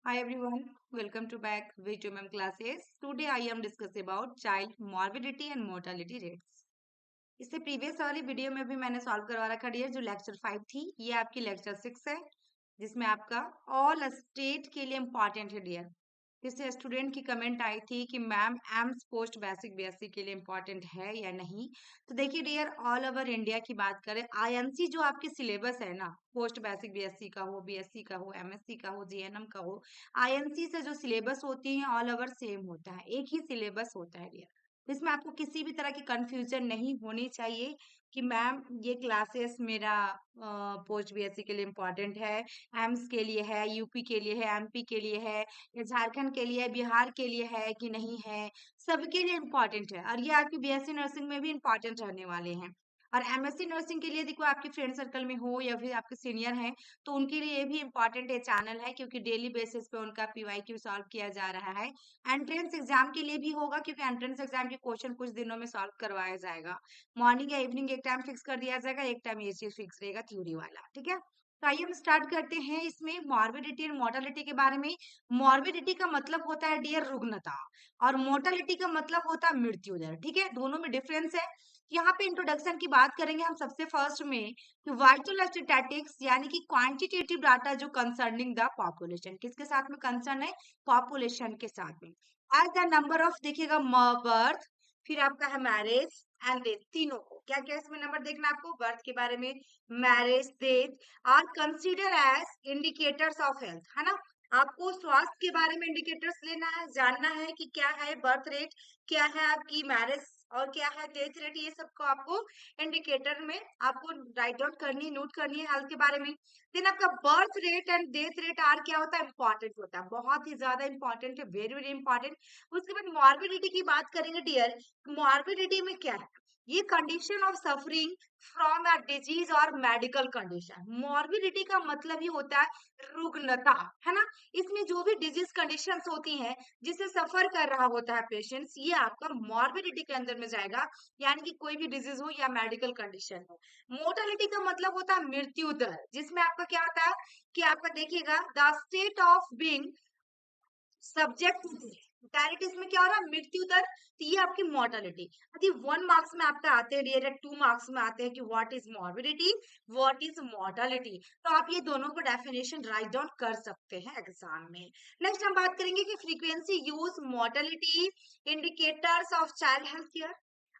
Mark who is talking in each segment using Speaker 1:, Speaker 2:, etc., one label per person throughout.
Speaker 1: Hi everyone, welcome to back V2MM classes. Today I am discussing about child morbidity and mortality rates. इससे previous वाली video में भी मैंने solve करवा रखा डियर जो लेक्चर 5 थी, ये आपकी लेक्चर 6 है जिसमें आपका ऑल स्टेट के लिए इम्पॉर्टेंट है डियर। जिससे स्टूडेंट की कमेंट आई थी कि ma'am AIIMS post basic BSc के लिए इम्पॉर्टेंट है या नहीं। तो देखिए डियर, ऑल ओवर इंडिया की बात करें, आईएनसी जो आपकी सिलेबस है ना, पोस्ट बेसिक बीएससी का हो, बीएससी का हो, एमएससी का हो, जीएनएम का हो, आईएनसी से जो सिलेबस होती है ऑल ओवर सेम होता है, एक ही सिलेबस होता है डियर। इसमें आपको किसी भी तरह की कंफ्यूजन नहीं होनी चाहिए कि मैम ये क्लासेस मेरा पोस्ट बीएससी के लिए इम्पोर्टेंट है, एम्स के लिए है, यूपी के लिए है, एमपी के लिए है, या झारखंड के लिए है, बिहार के लिए है कि नहीं है। सबके लिए इम्पोर्टेंट है और ये आपकी बीएससी नर्सिंग में भी इम्पोर्टेंट रहने वाले हैं। और एमएससी नर्सिंग के लिए देखो, आपके फ्रेंड सर्कल में हो या फिर आपके सीनियर हैं, तो उनके लिए ये भी इम्पोर्टेंट ये चैनल है, क्योंकि डेली बेसिस पे उनका पीवाईक्यू सॉल्व किया जा रहा है। एंट्रेंस एग्जाम के लिए भी होगा, क्योंकि एंट्रेंस एग्जाम के क्वेश्चन कुछ दिनों में सॉल्व करवाया जाएगा। मॉर्निंग या इवनिंग एक टाइम फिक्स कर दिया जाएगा, एक टाइम ये चीज फिक्स रहेगा थ्योरी वाला, ठीक है। तो आइए हम स्टार्ट करते हैं इसमें मॉर्बिडिटी और मोर्टालिटी के बारे में। मॉर्बिडिटी का मतलब होता है डियर रुग्णता, और मोर्टालिटी का मतलब होता है मृत्यु दर, ठीक है, दोनों में डिफरेंस है। यहाँ पे इंट्रोडक्शन की बात करेंगे हम सबसे फर्स्ट में कि वाइटल स्टैटिस्टिक्स यानी कि क्वांटिटेटिव डाटा जो कंसर्निंग द पॉपुलेशन, किसके साथ में कंसर्न है, पॉपुलेशन के साथ में। एज द नंबर ऑफ देखिएगा बर्थ, फिर आपका है मैरिज एंड डेथ, तीनों को क्या क्या इसमें नंबर देखना है आपको, बर्थ के बारे में, marriage, death are consider as indicators of health, है ना। आपको स्वास्थ्य के बारे में इंडिकेटर्स लेना है, जानना है कि क्या है बर्थ रेट, क्या है आपकी मैरिज और क्या है डेथ रेट, ये सबको आपको इंडिकेटर में आपको राइट डाउन करनी, नोट करनी है हेल्थ के बारे में। देन आपका birth rate and death rate are क्या होता है, इंपॉर्टेंट होता है, बहुत ही ज्यादा इंपॉर्टेंट है, वेरी वेरी इंपॉर्टेंट। उसके बाद मॉर्बिडिटी की बात करेंगे डियर। मॉर्बिडिटी में क्या है, ये condition of suffering from a disease और मेडिकल कंडीशन। मॉर्बिडिटी का मतलब ही होता है रुग्णता, है ना। इसमें जो भी डिजीज कंडीशंस होती हैं जिससे सफर कर रहा होता है पेशेंट्स, ये आपका मॉर्बिडिटी के अंदर में जाएगा, यानी कि कोई भी डिजीज हो या मेडिकल कंडीशन हो। मोर्टालिटी का मतलब होता है मृत्यु दर, जिसमें आपका क्या होता है कि आपका देखिएगा the state of being subject direct, इसमें क्या हो रहा है, मृत्यु दर। तो ये आपकी मोर्टालिटी। यदि 1 मार्क्स में आपका आते हैं डियर, 2 मार्क्स में आते हैं कि what is morbidity, what is mortality, तो आप ये दोनों को डेफिनेशन राइट डाउन कर सकते हैं एग्जाम में। नेक्स्ट हम बात करेंगे कि frequency use mortality indicators of child health care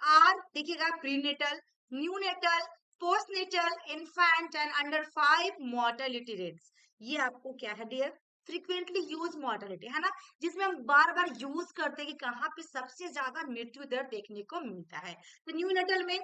Speaker 1: are, देखिएगा prenatal, neonatal, postnatal, infant and under 5 mortality rates. ये आपको क्या है डियर, फ्रीक्वेंटली यूज मॉर्टेलिटी, है ना, जिसमें हम बार बार यूज करते हैं कि कहाँ पे सबसे ज्यादा मृत्यु दर देखने को मिलता है। तो न्यूनेटल में,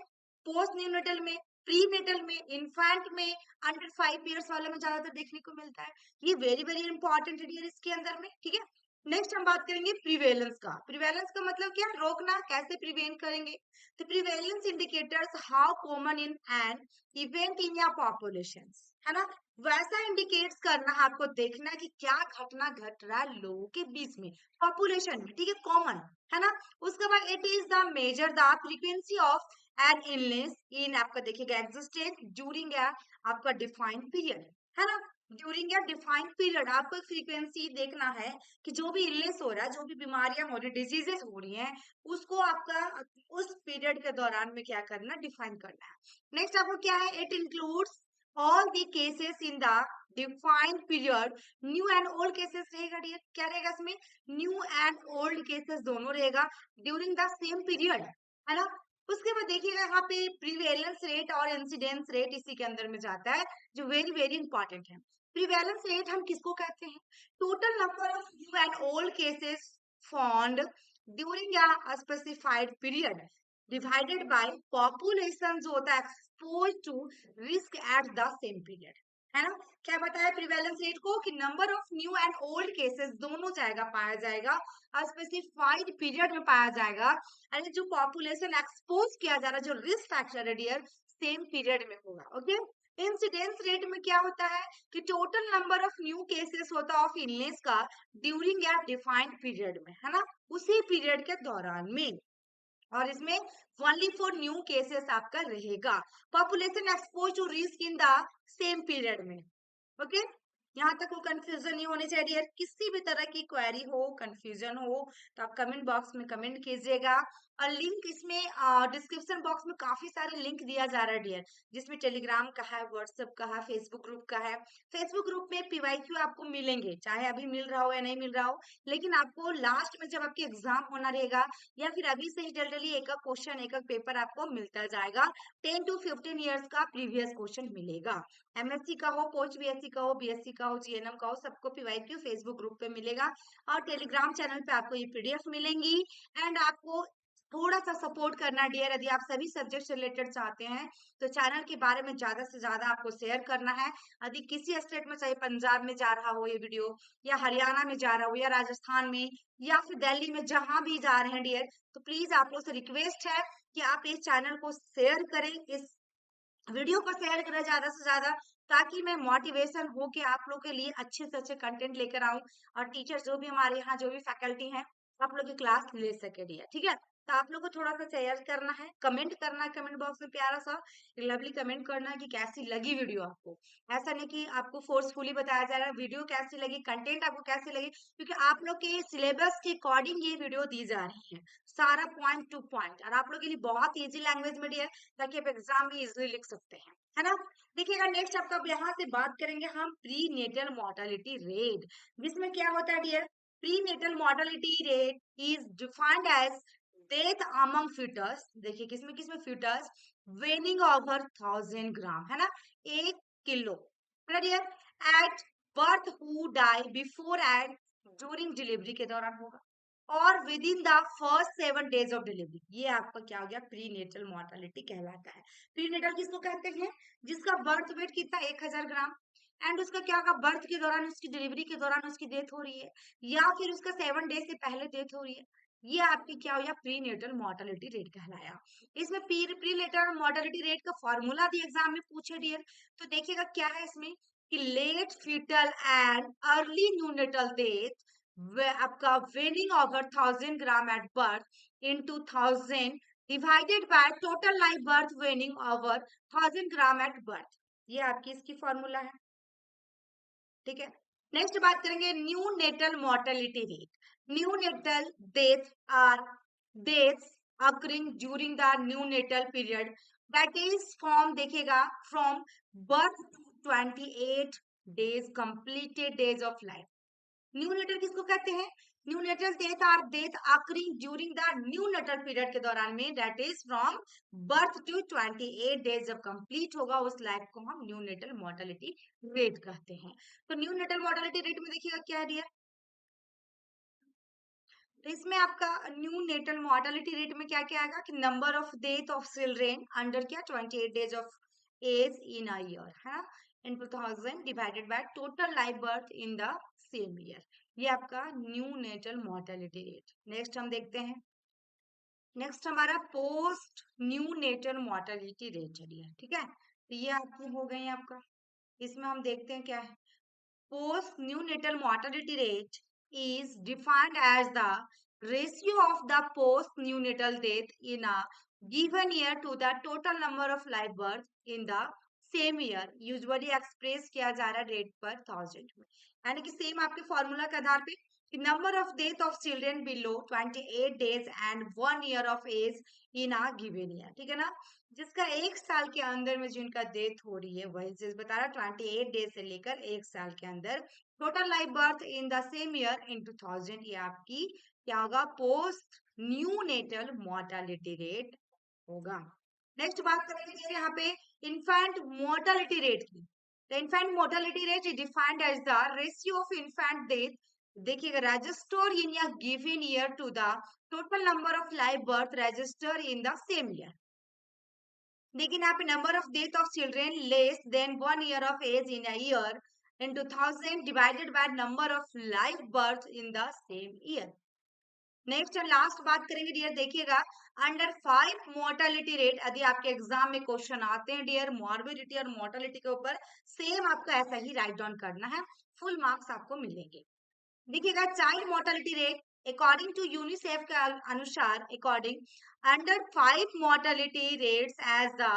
Speaker 1: पोस्ट न्यूनेटल में, प्री नेटल में, इन्फेंट में, अंडर 5 ईयर्स वाले में ज्यादातर देखने को मिलता है। ये वेरी वेरी इंपॉर्टेंट है इसके अंदर में, ठीक है। नेक्स्ट हम बात करेंगे प्रिवेलेंस का। प्रिवेलेंस का मतलब क्या, रोकना, कैसे प्रिवेंट करेंगे। तो prevalence indicators how common in an event in या पॉपुलेशन, है ना, वैसा इंडिकेट्स करना है आपको, देखना है कि क्या घटना घट रहा है लोगों के बीच में, पॉपुलेशन में, ठीक है, कॉमन, है ना। उसके बाद it is the measure the frequency of an illness इन, आपका देखिएगा एग्जिस्टेंस ड्यूरिंग आपका डिफाइंड पीरियड, है ना। ड्यूरिंग या डिफाइंड पीरियड आपको फ्रीक्वेंसी देखना है कि जो भी इलनेस हो रहा है, जो भी बीमारियां हो रही, डिजीजेस हो रही हैं, उसको आपका उस पीरियड के दौरान में क्या करना, डिफाइन करना है। नेक्स्ट आपको क्या है, it includes all the cases in the defined period, new and old cases रहेगा डियर, क्या रहेगा इसमें, न्यू एंड ओल्ड केसेस दोनों रहेगा ड्यूरिंग द सेम पीरियड, है ना। उसके बाद देखिएगा यहाँ पे प्रिवेलेंस रेट और इंसिडेंस रेट इसी के अंदर में जाता है, जो वेरी वेरी इंपॉर्टेंट है। प्रिवेलेंस रेट हम किसको कहते हैं, total number of new and old cases found during a specified period divided by population जो होता है expose to risk at the same period, है ना। क्या बताया प्रिवेलेंस रेट को कि number of new and old cases दोनों जाएगा, पाया जाएगा स्पेसिफाइड पीरियड में पाया जाएगा, और जो पॉपुलेशन एक्सपोज किया जा रहा है, जो रिस्क फैक्टर है डियर, सेम पीरियड में होगा, ओके। इंसिडेंस रेट में क्या होता है कि total number of new cases होता है ऑफ इलनेस का ड्यूरिंग या डिफाइंड पीरियड में, है ना, उसी पीरियड के दौरान में, और इसमें ओनली फॉर न्यू केसेस आपका रहेगा, population expose to risk in the same period में, ओके। यहाँ तक कोई कंफ्यूजन नहीं होनी चाहिए डियर। किसी भी तरह की क्वेरी हो, कंफ्यूजन हो, तो आप कमेंट बॉक्स में कमेंट कीजिएगा। और लिंक इसमें डिस्क्रिप्शन बॉक्स में काफी सारे लिंक दिया जा रहा है डियर, जिसमें टेलीग्राम का है, व्हाट्सएप का है, फेसबुक ग्रुप का है। फेसबुक ग्रुप में पीवाईक्यू आपको मिलेंगे, चाहे अभी मिल रहा हो या नहीं मिल रहा हो, लेकिन आपको लास्ट में जब आपकी एग्जाम होना रहेगा या फिर अभी से ही जल्दी एक एक क्वेश्चन, एक एक पेपर आपको मिलता जाएगा। 10 to 15 ईयर्स का प्रीवियस क्वेश्चन मिलेगा। एमएससी का हो, पोस्ट बीएससी का हो, बीएससी का हो, जीएनएम का हो, सबको पीवाईक्यू फेसबुक ग्रुप पे मिलेगा और टेलीग्राम चैनल पे आपको ये पीडीएफ मिलेंगी। एंड आपको थोड़ा सा सपोर्ट करना डियर, यदि आप सभी सब्जेक्ट से रिलेटेड चाहते हैं तो चैनल के बारे में ज्यादा से ज्यादा आपको शेयर करना है। यदि किसी स्टेट में, चाहे पंजाब में जा रहा हो ये वीडियो, या हरियाणा में जा रहा हो, या राजस्थान में, या फिर दिल्ली में, जहां भी जा रहे हैं डियर, तो प्लीज आप लोग से रिक्वेस्ट है कि आप इस चैनल को शेयर करें, इस वीडियो को शेयर करें ज्यादा से ज्यादा, ताकि मैं मोटिवेशन हो के आप लोग के लिए अच्छे से अच्छे कंटेंट लेकर आऊं और टीचर जो भी हमारे यहाँ जो भी फैकल्टी हैं आप लोग की क्लास ले सके डियर। ठीक है, तो आप लोग को थोड़ा सा शेयर करना है, कमेंट करना है, कमेंट बॉक्स में प्यारा सा लवली कमेंट करना है कि कैसी लगी वीडियो आपको। ऐसा नहीं कि आपको फोर्सफुली बताया जा रहा है, वीडियो कैसी लगी, कंटेंट आपको कैसी लगी, क्योंकि आप लोग के सिलेबस के अकॉर्डिंग ये वीडियो दी जा रही है, सारा पॉइंट टू पॉइंट, और आप लोग के लिए बहुत ईजी लैंग्वेज में डियर, ताकि आप एग्जाम भी इजिली लिख सकते हैं, है ना। देखिएगा नेक्स्ट आपका यहाँ से बात करेंगे हम प्री नेटल मोर्टेलिटी रेट, जिसमें क्या होता है dear, prenatal mortality rate is defined as death among fetus, देखिए किसमें किसमें फीटस, वेनिंग ओवर 1000 ग्राम, है ना, 1 किलो, है ना dear, at birth who die before and during delivery के दौरान होगा, और within the first 7 days of delivery. ये आपका क्या हो गया, प्री नेटल मोर्टेलिटी कहलाता है। प्री नेटल किसको कहते हैं, जिसका बर्थ वेट कितना 1000 ग्राम, एंड उसका क्या होगा, बर्थ के दौरान, उसकी डिलीवरी के दौरान उसकी डेथ हो रही है, या फिर उसका 7 डेज से पहले डेथ हो रही है, ये आपकी क्या हो गया, प्री नेटल मोर्टेलिटी रेट कहलाया। इसमें प्री नेटल मोर्टेलिटी रेट का फॉर्मूला भी एग्जाम में पूछे डियर, तो देखिएगा क्या है इसमें कि late foetal and early neonatal death, आपका weighing over 1000 gram at birth in 2000 divided by total life birth weighing over 1000 gram at birth, ये आपकी इसकी फॉर्मूला है। ठीक है, नेक्स्ट बात करेंगे neonatal mortality rate. Neonatal death are deaths occurring during the neonatal period, that is from, देखिएगा, from birth to 28 days completed days of life. Neonatal किसको कहते हैं, neonatal death are death occurring during the neonatal period के दौरान में, that is from birth to 28 days, जब complete होगा उस लाइफ को हम न्यूनेटल मोर्टेलिटी रेट कहते हैं। तो न्यूनेटल मोर्टेलिटी रेट में देखिएगा क्या है डियर, तो इसमें आपका न्यू नेटल मोर्टेलिटी रेट में क्या क्या आएगा कि number of death of children under क्या 28 days of age in a year, है ना, in 2000 divided by total life birth in the same year, ये आपका neonatal mortality rate. Next हम देखते हैं, नेक्स्ट हमारा post neonatal mortality rate है, ठीक है, तो ये आपकी हो गई आपका। इसमें हम देखते हैं क्या है, postnatal mortality rate is defined as the ratio of the postnatal death in a given year to the total number of live births in the same year, usually express किया जा रहा है रेट पर 1000 में, यानी कि सेम आपके formula के आधार पे कि number of death of children below 28 days and 1 year of age in a given year, ठीक है ना, जिसका 1 साल के अंदर में जिनका डेथ हो रही है, वही चीज बता रहा 28 डेज से लेकर 1 साल के अंदर, total life birth in the same year in 2000, ये आपकी क्या होगा, post neonatal mortality rate होगा। नेक्स्ट बात करेंगे यहाँ पे इन्फेंट मोर्टेलिटी रेट की। The infant mortality rate is defined as the ratio of infant death, देखिएगा, register in a given year to the total number of life birth register in the same year. लेकिन यहाँ पे number of death of children less than 1 year of age in a year in 2000 divided by number of life birth in the same year. Next and last बात करेंगे dear, देखिएगा under 5 mortality rate, यदि आपके exam में question आते हैं dear morbidity और mortality के ऊपर, सेम आपको ऐसा ही राइट डाउन करना है, फुल मार्क्स आपको मिलेंगे। देखिएगा child mortality rate according to UNICEF के अनुसार, according under 5 mortality rates as the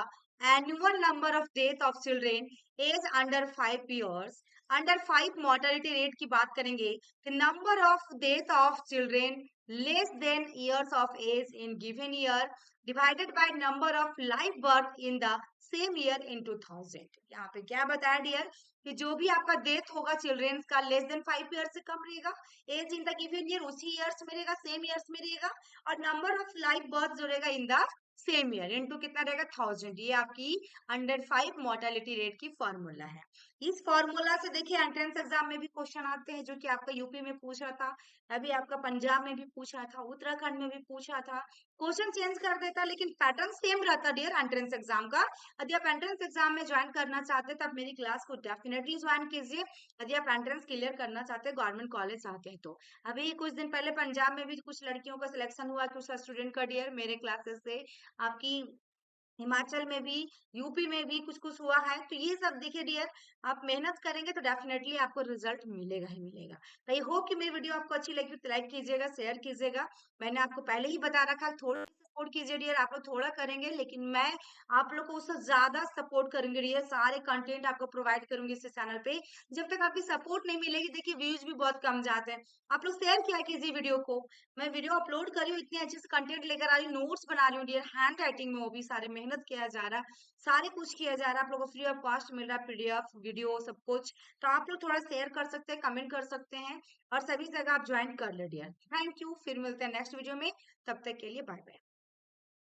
Speaker 1: annual number of death of children as under 5 years under 5 mortality rate की बात करेंगे, number of death of children less than years of age in given year divided by number of live birth in the same year in 2000। यहाँ पे क्या बताया dear कि जो भी आपका डेथ होगा चिल्ड्रेन का लेस देन 5 ईयर से कम रहेगा, age in the given year उसी ईयर्स में रहेगा, सेम ईयर्स में रहेगा, और नंबर ऑफ लाइव बर्थ जो रहेगा इन द सेम ईयर इनटू कितना रहेगा 1000। ये आपकी अंडर 5 मोर्टेलिटी रेट की फॉर्मूला है। इस फॉर्मूला से देखिए एंट्रेंस एग्जाम में भी क्वेश्चन आते हैं, जो कि आपका यूपी में पूछ रहा था, अभी आपका पंजाब में भी पूछ रहा था, उत्तराखंड में भी पूछ रहा था। क्वेश्चन चेंज कर देता लेकिन पैटर्न सेम रहता डियर एंट्रेंस एग्जाम का। यदि आप एंट्रेंस एग्जाम में ज्वाइन करना चाहते हैं तो आप मेरी क्लास को डेफिनेटली ज्वाइन कीजिए। यदि आप एंट्रेंस क्लियर करना चाहते हैं, गवर्नमेंट कॉलेज चाहते हैं तो। अभी कुछ दिन पहले पंजाब में भी कुछ लड़कियों का सिलेक्शन हुआ, कुछ स्टूडेंट का डियर मेरे क्लासेस से। आपकी हिमाचल में भी, यूपी में भी कुछ कुछ हुआ है। तो ये सब देखिए डियर, आप मेहनत करेंगे तो डेफिनेटली आपको रिजल्ट मिलेगा ही मिलेगा। तो आई होप कि मेरी वीडियो आपको अच्छी लगी तो लाइक कीजिएगा, शेयर कीजिएगा। मैंने आपको पहले ही बता रखा है, थोड़ा सपोर्ट कीजिए डियर। आप लोग थोड़ा करेंगे लेकिन मैं आप लोग को उससे ज्यादा सपोर्ट करूंगी डियर, सारे कंटेंट आपको प्रोवाइड करूंगी इस चैनल पे। जब तक आपकी सपोर्ट नहीं मिलेगी, देखिए व्यूज भी बहुत कम जाते हैं। आप लोग शेयर किया कीजिए वीडियो को। मैं वीडियो अपलोड कर रही हूँ, इतने अच्छे से कंटेंट लेकर आ रही हूँ, नोट्स बना रही हूँ डियर, हैंड राइटिंग में वो भी सारे मेहनत किया जा रहा है, सारे कुछ किया जा रहा है। आप लोगों को फ्री ऑफ कॉस्ट मिल रहा है, पीडीएफ वीडियो सब कुछ। तो आप लोग थोड़ा शेयर कर सकते हैं, कमेंट कर सकते हैं, और सभी जगह आप ज्वाइन कर ले डियर। थैंक यू, फिर मिलते हैं नेक्स्ट वीडियो में, तब तक के लिए बाय बाय।